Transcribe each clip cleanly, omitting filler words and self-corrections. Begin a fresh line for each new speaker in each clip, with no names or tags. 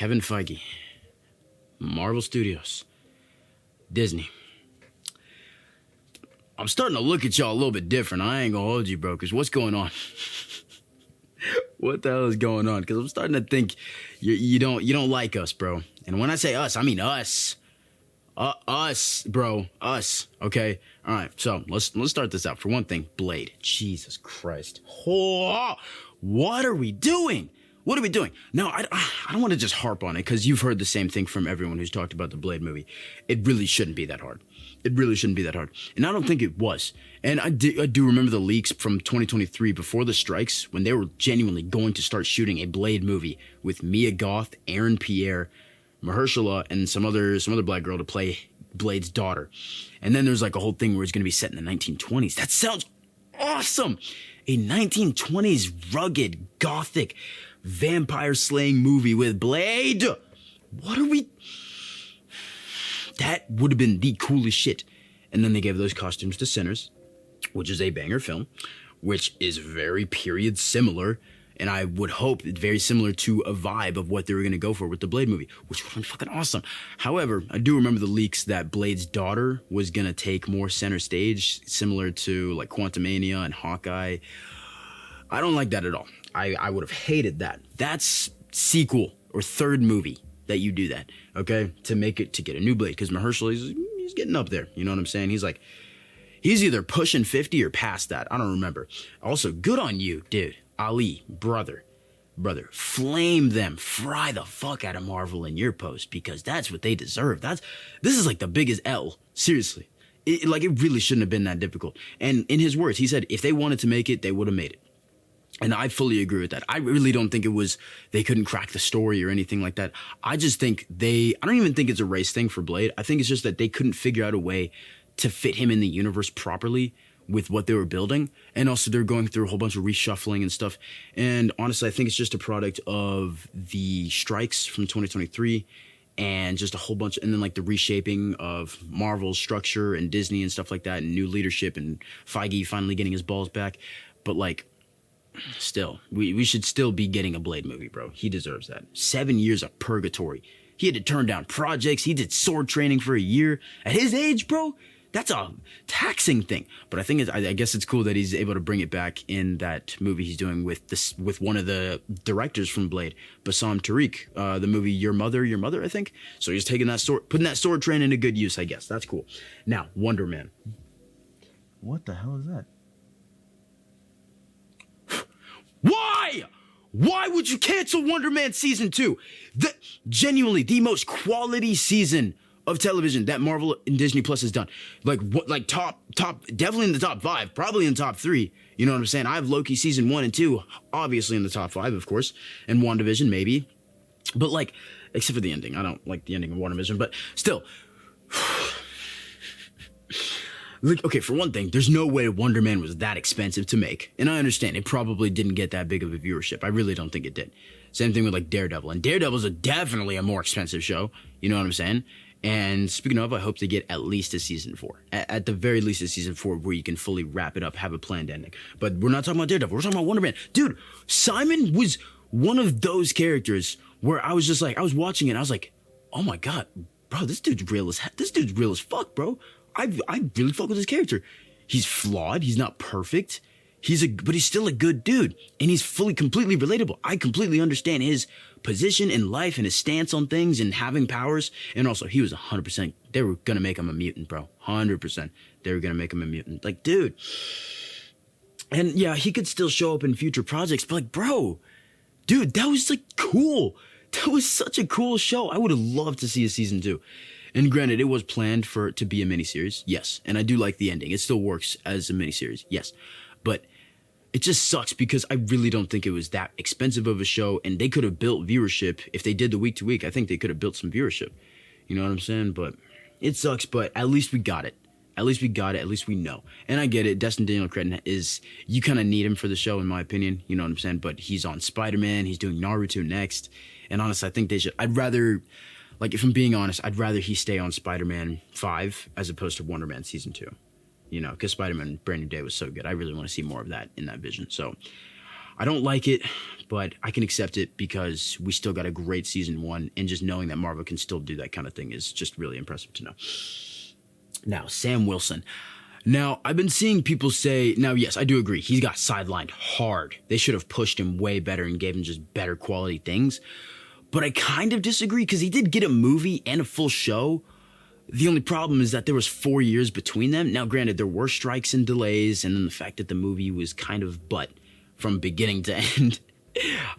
Kevin Feige, Marvel Studios, Disney. I'm starting to look at y'all a little bit different. I ain't gonna hold you, bro, because what's going on? What the hell is going on? Because I'm starting to think you don't like us, bro. And when I say us, I mean us. Us, bro. Us. Okay? All right, so let's start this out. For one thing, Blade. Jesus Christ. Oh, what are we doing? What are we doing? No, I don't want to just harp on it because you've heard the same thing from everyone who's talked about the Blade movie. It really shouldn't be that hard. It really shouldn't be that hard. And I don't think it was. And I do remember the leaks from 2023 before the strikes when they were genuinely going to start shooting a Blade movie with Mia Goth, Aaron Pierre, Mahershala, and some other black girl to play Blade's daughter. And then there's like a whole thing where it's going to be set in the 1920s. That sounds awesome. A 1920s rugged, gothic, vampire slaying movie with Blade. What are we... That would have been the coolest shit. And then they gave those costumes to Sinners, which is a banger film, which is very period similar. And I would hope very similar to a vibe of what they were going to go for with the Blade movie, which would have been fucking awesome. However, I do remember the leaks that Blade's daughter was going to take more center stage, similar to like Quantumania and Hawkeye. I don't like that at all. I would have hated that. That's sequel or third movie that you do that, okay? To get a new Blade, because Mahershala, he's getting up there. You know what I'm saying? He's either pushing 50 or past that. I don't remember. Also, good on you, dude. Ali, brother, flame them, fry the fuck out of Marvel in your post, because that's what they deserve. This is like the biggest L. Seriously. It really shouldn't have been that difficult. And in his words, he said if they wanted to make it, they would have made it. And I fully agree with that. I really don't think it was they couldn't crack the story or anything like that. I just think I don't even think it's a race thing for Blade. I think it's just that they couldn't figure out a way to fit him in the universe properly with what they were building. And also they're going through a whole bunch of reshuffling and stuff. And honestly, I think it's just a product of the strikes from 2023 and just a whole bunch, and then like the reshaping of Marvel's structure and Disney and stuff like that, and new leadership and Feige finally getting his balls back. But like, still, we should still be getting a Blade movie, bro. He deserves that. 7 years of purgatory. He had to turn down projects. He did sword training for a year. At his age, bro, that's a taxing thing. But I guess it's cool that he's able to bring it back in that movie he's doing with one of the directors from Blade, Bassam Tariq, the movie Your Mother, I think. So he's taking putting that sword training into good use, I guess. That's cool. Now, Wonder Man. What the hell is that? Why? Why would you cancel Wonder Man Season 2? Genuinely, the most quality season of television that Marvel and Disney Plus has done. Like top, definitely in the top 5, probably in the top 3. You know what I'm saying? I have Loki Season 1 and 2, obviously in the top 5, of course. And WandaVision, maybe. But like, except for the ending. I don't like the ending of WandaVision, but still. Okay, for one thing, there's no way Wonder Man was that expensive to make. And I understand, it probably didn't get that big of a viewership. I really don't think it did. Same thing with like Daredevil. And Daredevil's definitely a more expensive show. You know what I'm saying? And speaking of, I hope to get at least a season 4. At the very least a season 4 where you can fully wrap it up, have a planned ending. But we're not talking about Daredevil, we're talking about Wonder Man. Dude, Simon was one of those characters where I was just like, I was watching it and I was like, oh my God, bro, this dude's real as fuck, bro. I really fuck with his character. He's flawed. He's not perfect. But he's still a good dude. And he's completely relatable. I completely understand his position in life and his stance on things and having powers. And also, he was 100%. They were going to make him a mutant, bro. 100%. They were going to make him a mutant. Like, dude. And yeah, he could still show up in future projects. But like, bro, dude, that was like cool. That was such a cool show. I would have loved to see a season 2. And granted, it was planned for it to be a miniseries, yes. And I do like the ending. It still works as a miniseries, yes. But it just sucks because I really don't think it was that expensive of a show, and they could have built viewership. If they did the week to week, I think they could have built some viewership. You know what I'm saying? But it sucks, but at least we got it. At least we know. And I get it. Destin Daniel Cretton you kind of need him for the show, in my opinion. You know what I'm saying? But he's on Spider-Man. He's doing Naruto next. And honestly, I think I'd rather... Like, if I'm being honest, I'd rather he stay on Spider-Man 5 as opposed to Wonder Man Season 2. You know, because Spider-Man Brand New Day was so good. I really want to see more of that in that vision. So, I don't like it, but I can accept it because we still got a great season 1, and just knowing that Marvel can still do that kind of thing is just really impressive to know. Now, Sam Wilson. Now, I've been seeing people say, now, yes, I do agree. He got sidelined hard. They should have pushed him way better and gave him just better quality things. But I kind of disagree because he did get a movie and a full show. The only problem is that there was 4 years between them. Now, granted, there were strikes and delays, and then the fact that the movie was kind of butt from beginning to end.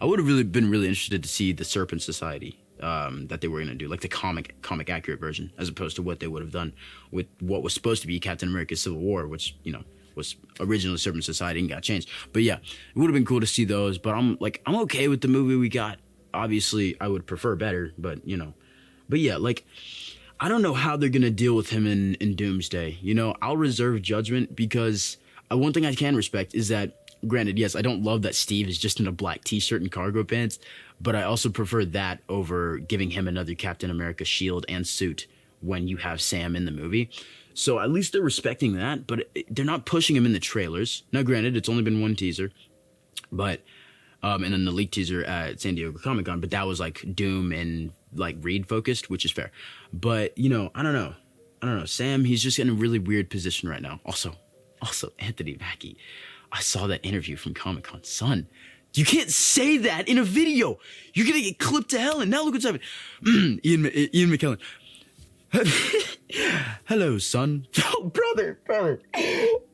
I would have really been really interested to see the Serpent Society that they were going to do, like the comic accurate version, as opposed to what they would have done with what was supposed to be Captain America Civil War, which, you know, was originally Serpent Society and got changed. But yeah, it would have been cool to see those, but I'm okay with the movie we got. Obviously, I would prefer better, but, you know. But yeah, like, I don't know how they're going to deal with him in Doomsday. You know, I'll reserve judgment because one thing I can respect is that, granted, yes, I don't love that Steve is just in a black t-shirt and cargo pants, but I also prefer that over giving him another Captain America shield and suit when you have Sam in the movie. So at least they're respecting that, but they're not pushing him in the trailers. Now, granted, it's only been one teaser, but and then the leak teaser at San Diego Comic-Con, but that was like Doom and like Reed focused, which is fair. But, you know, I don't know. Sam, he's just in a really weird position right now. Also, Anthony Mackie. I saw that interview from Comic-Con. Son, you can't say that in a video. You're going to get clipped to hell. And now look what's happening. Ian McKellen. Hello, son. Oh, brother.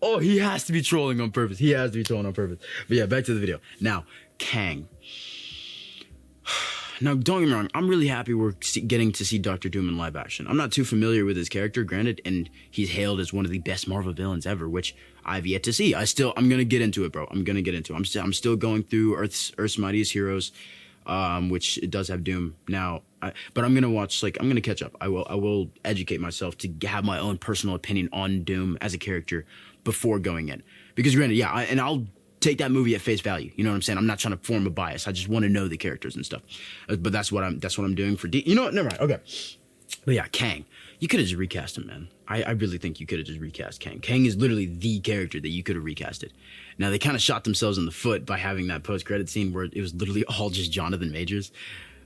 Oh, he has to be trolling on purpose. But yeah, back to the video. Now, Kang. Now, don't get me wrong, I'm really happy we're getting to see Doctor Doom in live action. I'm not too familiar with his character, granted, and he's hailed as one of the best Marvel villains ever, which I've yet to see. I'm gonna get into it, bro. I'm still going through Earth's Mightiest Heroes, which it does have Doom now. But I'm gonna catch up. I will educate myself to have my own personal opinion on Doom as a character before going in. Because granted, yeah, I'll take that movie at face value. You know what I'm saying? I'm not trying to form a bias. I just want to know the characters and stuff. But that's what I'm doing for You know what? Never mind. Okay. But yeah, Kang. You could have just recast him, man. I really think you could have just recast Kang. Kang is literally the character that you could have recasted. Now, they kind of shot themselves in the foot by having that post-credit scene where it was literally all just Jonathan Majors.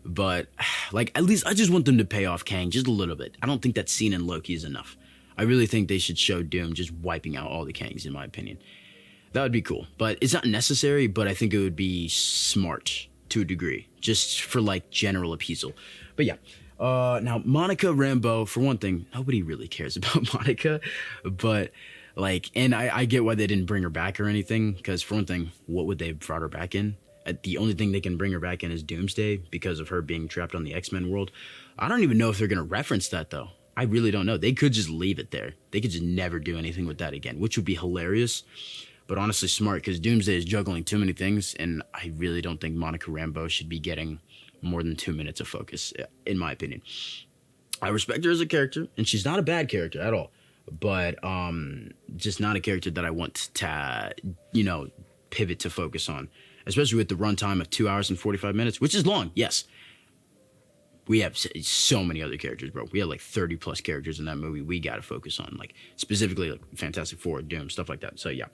But, like, at least I just want them to pay off Kang just a little bit. I don't think that scene in Loki is enough. I really think they should show Doom just wiping out all the Kangs, in my opinion. That would be cool. But it's not necessary, but I think it would be smart to a degree, just for, like, general appeasal. But yeah. Now, Monica Rambeau, for one thing, nobody really cares about Monica. But, like, and I get why they didn't bring her back or anything, because for one thing, what would they have brought her back in? The only thing they can bring her back in is Doomsday because of her being trapped on the X-Men world. I don't even know if they're going to reference that, though. I really don't know. They could just leave it there. They could just never do anything with that again, which would be hilarious. But honestly smart, because Doomsday is juggling too many things, and I really don't think Monica Rambeau should be getting more than 2 minutes of focus, in my opinion. I respect her as a character, and she's not a bad character at all. But just not a character that I want to, pivot to focus on. Especially with the runtime of 2 hours and 45 minutes, which is long, yes. We have so many other characters, bro. We have like 30 plus characters in that movie we got to focus on, like specifically like Fantastic Four, Doom, stuff like that. So yeah.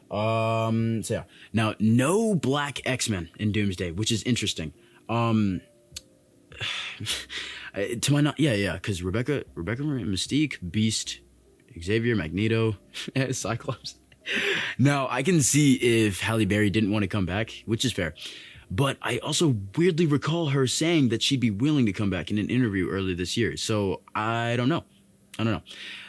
Now, no black X-Men in Doomsday, which is interesting. To my because Rebecca, Mystique, Beast, Xavier, Magneto, Cyclops. Now, I can see if Halle Berry didn't want to come back, which is fair. But I also weirdly recall her saying that she'd be willing to come back in an interview earlier this year. So I don't know.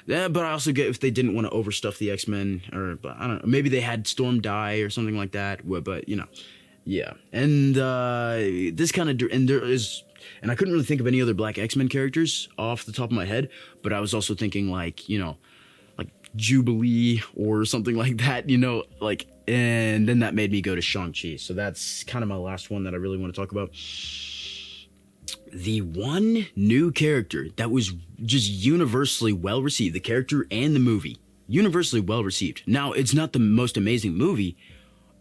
Yeah, but I also get if they didn't want to overstuff the X-Men, or I don't know, maybe they had Storm die or something like that. But yeah. And this kind of and I couldn't really think of any other black X-Men characters off the top of my head. But I was also thinking like Jubilee or something like that, and then that made me go to Shang-Chi. So that's kind of my last one that I really want to talk about. The one new character that was just universally well received, the character and the movie, universally well received. Now, it's not the most amazing movie.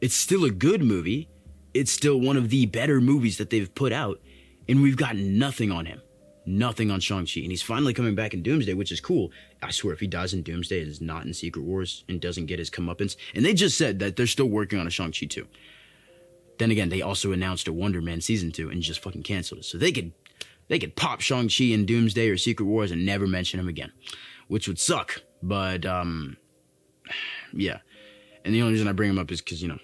It's still a good movie. It's still one of the better movies that they've put out, and we've got nothing on him. Nothing on Shang-Chi, and he's finally coming back in Doomsday, which is cool. I swear, if he dies in Doomsday, it is not in Secret Wars and doesn't get his comeuppance. And they just said that they're still working on a Shang-Chi too. then again, they also announced a Wonder Man season 2 and just fucking canceled it. So they could pop Shang-Chi in Doomsday or Secret Wars and never mention him again, which would suck. But yeah. And the only reason I bring him up is because, you know,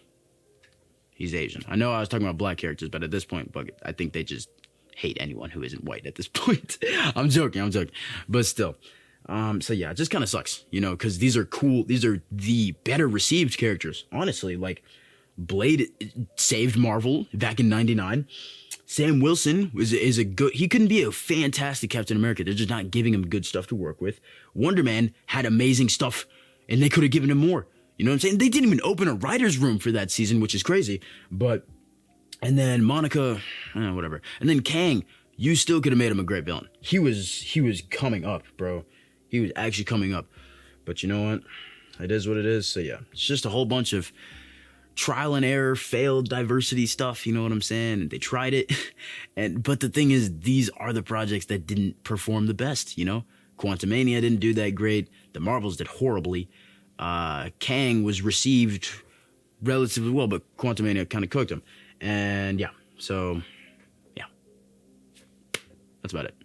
he's Asian. I know I was talking about black characters, but at this point, I think they just hate anyone who isn't white at this point. I'm joking. But still. So yeah, it just kind of sucks, you know, because these are cool. These are the better received characters, honestly. Like, Blade saved Marvel back in '99. Sam Wilson is a good. He couldn't be a fantastic Captain America. They're just not giving him good stuff to work with. Wonder Man had amazing stuff, and they could have given him more. You know what I'm saying? They didn't even open a writer's room for that season, which is crazy. But, and then Monica, whatever. And then Kang, you still could have made him a great villain. He was coming up, bro. He was actually coming up. But you know what? It is what it is. So yeah, it's just a whole bunch of trial and error, failed diversity stuff. You know what I'm saying? And they tried it. But the thing is, these are the projects that didn't perform the best, you know? Quantumania didn't do that great. The Marvels did horribly. Kang was received relatively well, but Quantumania kind of cooked him. And yeah, so yeah, that's about it.